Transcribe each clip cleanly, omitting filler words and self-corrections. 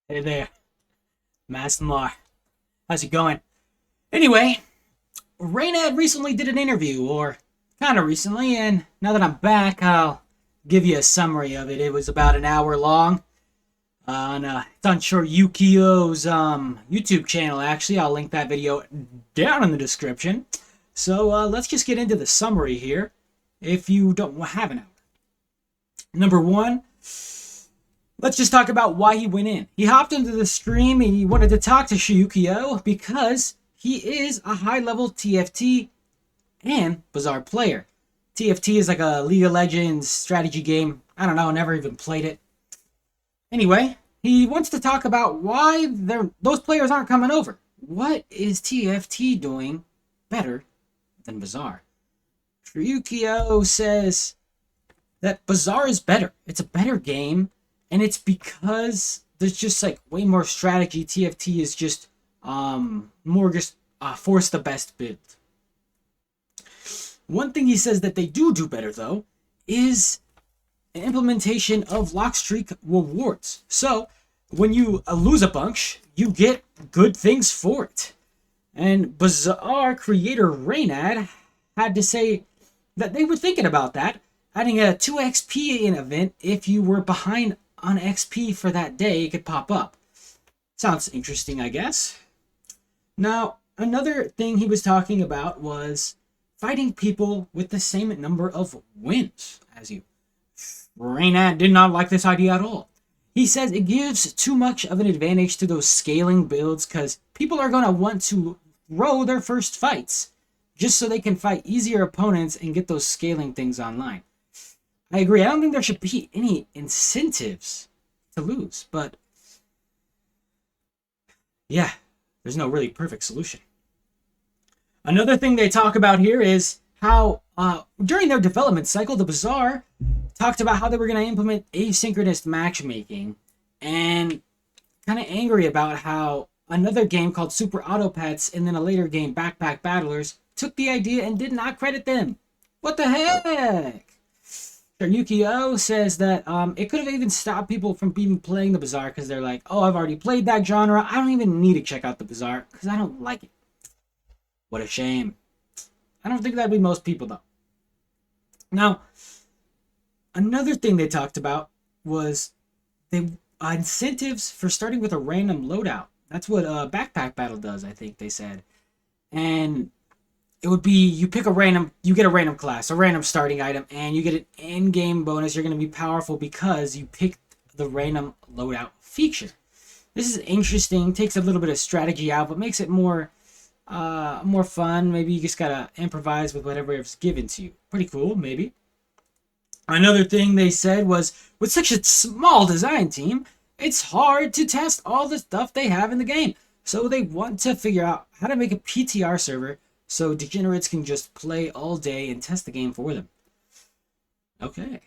Hey there, Master Mar. How's it going? Anyway, Reynad recently did an interview, or kind of recently, and now that I'm back, I'll give you a summary of it. It was about an hour long. It's on Shuryukio's YouTube channel, actually. I'll link that video down in the description. So let's just get into the summary here, if you don't have an hour. Number one, let's just talk about why he went in. He hopped into the stream and he wanted to talk to Shurkou because he is a high-level TFT and Bazaar player. TFT is like a League of Legends strategy game. I don't know, never even played it. Anyway, he wants to talk about why those players aren't coming over. What is TFT doing better than Bazaar? Shurkou says that Bazaar is better. It's a better game. And it's because there's just like way more strategy. TFT is just more just force the best build. One thing he says that they do better though is an implementation of lock streak rewards. So when you lose a bunch, you get good things for it. And Bazaar creator Reynad had to say that they were thinking about that, adding a 2 XP in event if you were behind on XP for that day, it could pop up. Sounds interesting, I guess. Now, another thing he was talking about was fighting people with the same number of wins as you. Reynad did not like this idea at all. He says it gives too much of an advantage to those scaling builds because people are going to want to throw their first fights just so they can fight easier opponents and get those scaling things online. I agree. I don't think there should be any incentives to lose, but yeah, there's no really perfect solution. Another thing they talk about here is how during their development cycle, the Bazaar talked about how they were going to implement asynchronous matchmaking and kind of angry about how another game called Super Auto Pets and then a later game, Backpack Battlers, took the idea and did not credit them. What the heck? Shurkou says that it could have even stopped people from even playing the Bazaar because they're like, oh, I've already played that genre. I don't even need to check out the Bazaar because I don't like it. What a shame. I don't think that'd be most people, though. Now, another thing they talked about was the incentives for starting with a random loadout. That's what Backpack Battle does, I think they said. And it would be you get a random class, a random starting item, and you get an in-game bonus. You're going to be powerful because you picked the random loadout feature. This is interesting. Takes a little bit of strategy out, but makes it more fun. Maybe you just gotta improvise with whatever is given to you. Pretty cool, maybe. Another thing they said was, with such a small design team, it's hard to test all the stuff they have in the game. So they want to figure out how to make a PTR server so degenerates can just play all day and test the game for them. Okay.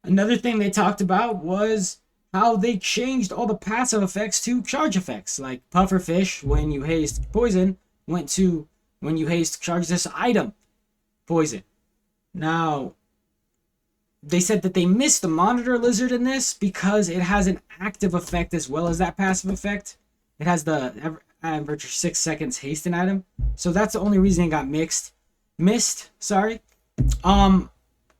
Another thing they talked about was how they changed all the passive effects to charge effects. Like Pufferfish, when you haste poison, went to when you haste charge this item, poison. Now, they said that they missed the Monitor Lizard in this because it has an active effect as well as that passive effect. It has the average 6 seconds haste an item. So that's the only reason it got missed, sorry.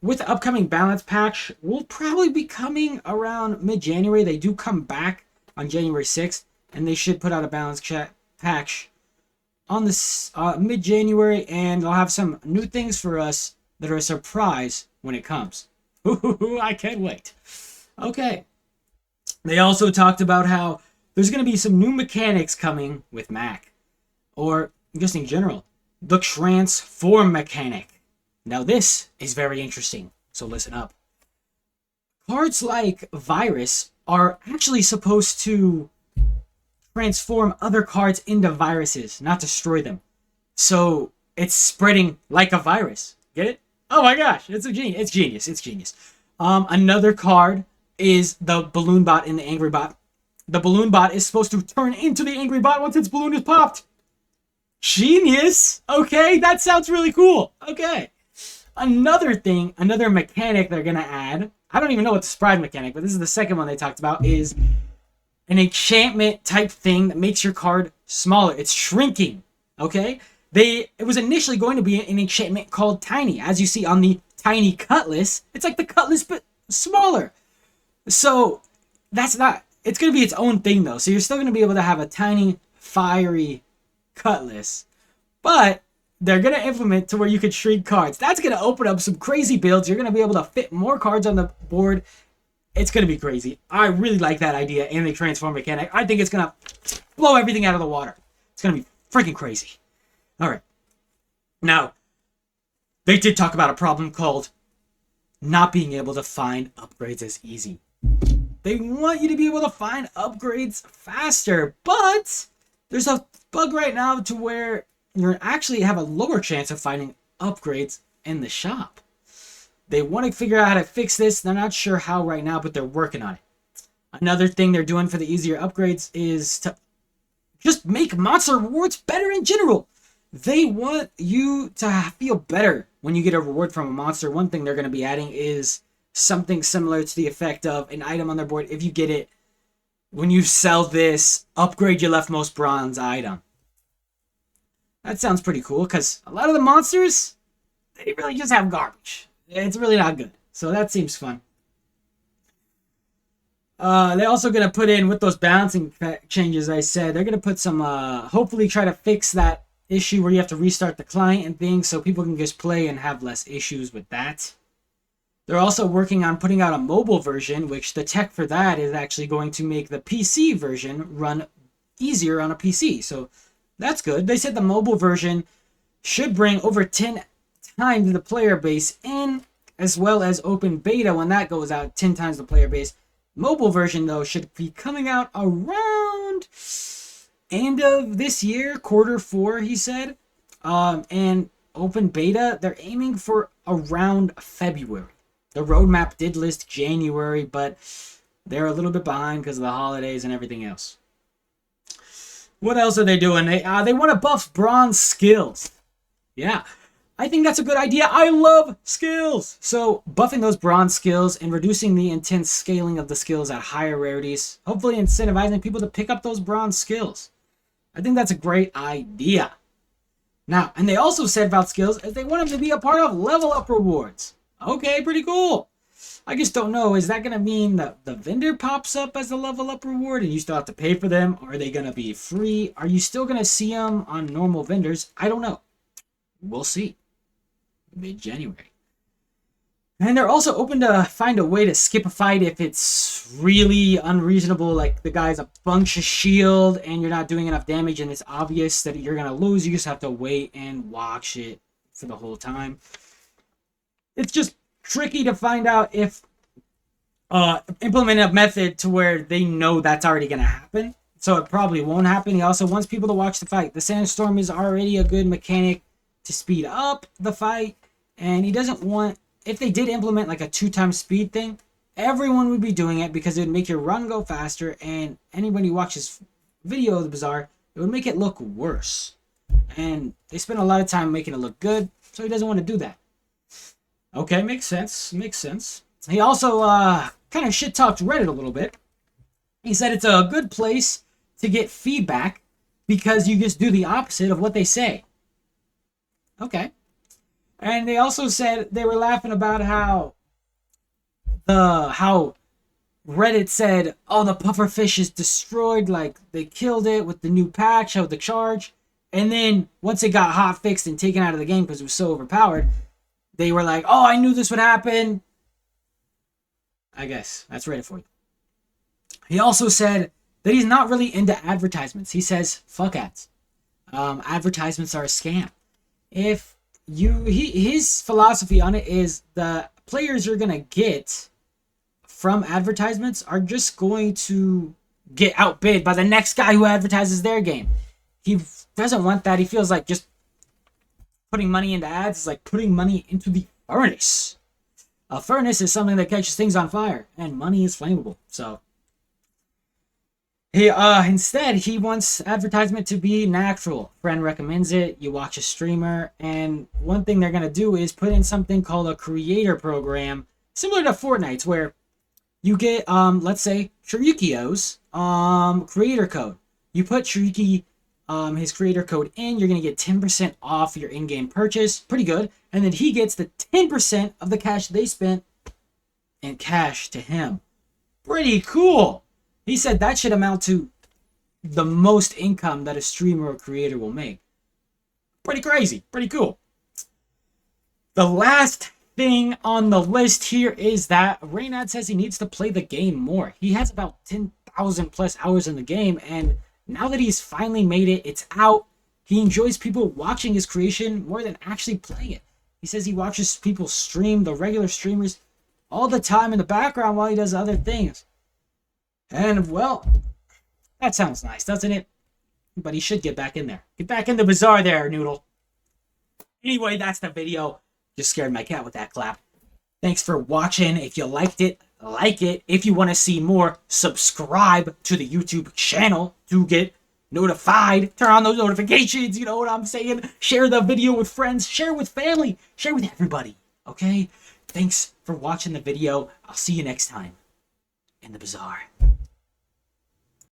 With the upcoming balance patch, will probably be coming around mid-January. They do come back on January 6th, and they should put out a balance patch on this mid-January, and they'll have some new things for us that are a surprise when it comes. I can't wait. Okay. They also talked about how there's going to be some new mechanics coming with Mac, or just in general, the transform mechanic. Now this is very interesting, so listen up. Cards like Virus are actually supposed to transform other cards into viruses, not destroy them. So it's spreading like a virus. Get it? Oh my gosh, it's genius. It's genius. Another card is the Balloon Bot in the Angry Bot. The Balloon Bot is supposed to turn into the Angry Bot once its balloon is popped. Genius! Okay, that sounds really cool. Okay. Another mechanic they're going to add, I don't even know what the surprise mechanic, but this is the second one they talked about, is an enchantment type thing that makes your card smaller. It's shrinking. Okay? It was initially going to be an enchantment called Tiny. As you see on the Tiny Cutlass, it's like the Cutlass but smaller. So that's not, it's going to be its own thing though. So you're still going to be able to have a tiny fiery Cutlass, but they're going to implement to where you could shrink cards. That's going to open up some crazy builds. You're going to be able to fit more cards on the board. It's going to be crazy. I really like that idea and the transform mechanic. I think it's going to blow everything out of the water. It's going to be freaking crazy. All right. Now, they did talk about a problem called not being able to find upgrades as easy. They want you to be able to find upgrades faster, but there's a bug right now to where you actually have a lower chance of finding upgrades in the shop. They want to figure out how to fix this. They're not sure how right now, but they're working on it. Another thing they're doing for the easier upgrades is to just make monster rewards better in general. They want you to feel better when you get a reward from a monster. One thing they're going to be adding is something similar to the effect of an item on their board. If you get it, when you sell this, upgrade your leftmost bronze item. That sounds pretty cool, because a lot of the monsters, they really just have garbage. It's really not good. So that seems fun. They're also going to put in, with those balancing changes I said, they're going to put some, hopefully try to fix that issue where you have to restart the client and things so people can just play and have less issues with that. They're also working on putting out a mobile version, which the tech for that is actually going to make the PC version run easier on a PC. So that's good. They said the mobile version should bring over 10 times the player base in, as well as open beta when that goes out, 10 times the player base. Mobile version, though, should be coming out around end of this year, Q4, he said. And open beta, they're aiming for around February. The roadmap did list January, but they're a little bit behind because of the holidays and everything else. What else are they doing? They want to buff bronze skills. Yeah, I think that's a good idea. I love skills. So buffing those bronze skills and reducing the intense scaling of the skills at higher rarities, hopefully incentivizing people to pick up those bronze skills. I think that's a great idea. Now, and they also said about skills is they want them to be a part of level up rewards. Okay, pretty cool. I just don't know. Is that going to mean that the vendor pops up as a level up reward and you still have to pay for them? Are they going to be free? Are you still going to see them on normal vendors? I don't know. We'll see. Mid-January. And they're also open to find a way to skip a fight if it's really unreasonable, like the guy's a bunch of shield and you're not doing enough damage and it's obvious that you're going to lose. You just have to wait and watch it for the whole time. It's just tricky to find out if implement a method to where they know that's already going to happen. So it probably won't happen. He also wants people to watch the fight. The Sandstorm is already a good mechanic to speed up the fight. And he doesn't want, if they did implement like a 2x speed thing, everyone would be doing it because it would make your run go faster. And anybody who watches video of the Bazaar, it would make it look worse. And they spend a lot of time making it look good. So he doesn't want to do that. Okay, makes sense. Makes sense. He also kind of shit-talked Reddit a little bit. He said it's a good place to get feedback because you just do the opposite of what they say. Okay. And they also said they were laughing about how Reddit said, oh, the pufferfish is destroyed, like they killed it with the new patch, how the charge. And then once it got hot fixed and taken out of the game because it was so overpowered, they were like, oh, I knew this would happen. I guess that's Reddit for you. He also said that he's not really into advertisements. He says, fuck ads. Advertisements are a scam. His philosophy on it is the players you're going to get from advertisements are just going to get outbid by the next guy who advertises their game. He doesn't want that. He feels like just putting money into ads is like putting money into the furnace. A furnace is something that catches things on fire, and money is flammable. So instead he wants advertisement to be natural. Friend recommends it. You watch a streamer, and one thing they're gonna do is put in something called a creator program, similar to Fortnite's, where you get let's say Shuriko's creator code. You put Shuriki his creator code in, you're gonna get 10% off your in-game purchase. Pretty good. And then he gets the 10% of the cash they spent in cash to him. Pretty cool. He said that should amount to the most income that a streamer or creator will make. Pretty crazy. Pretty cool. The last thing on the list here is that Reynad says he needs to play the game more. He has about 10,000 plus hours in the game, and now that he's finally made it, it's out, he enjoys people watching his creation more than actually playing it. He says he watches people stream, the regular streamers, all the time in the background while he does other things. And, well, that sounds nice, doesn't it? But he should get back in there. Get back in the bazaar there, Noodle. Anyway, that's the video. Just scared my cat with that clap. Thanks for watching. If you liked it, like it. If you want to see more, subscribe to the YouTube channel to get notified. Turn on those notifications, you know what I'm saying? Share the video with friends. Share with family. Share with everybody, okay? Thanks for watching the video. I'll see you next time in the bazaar.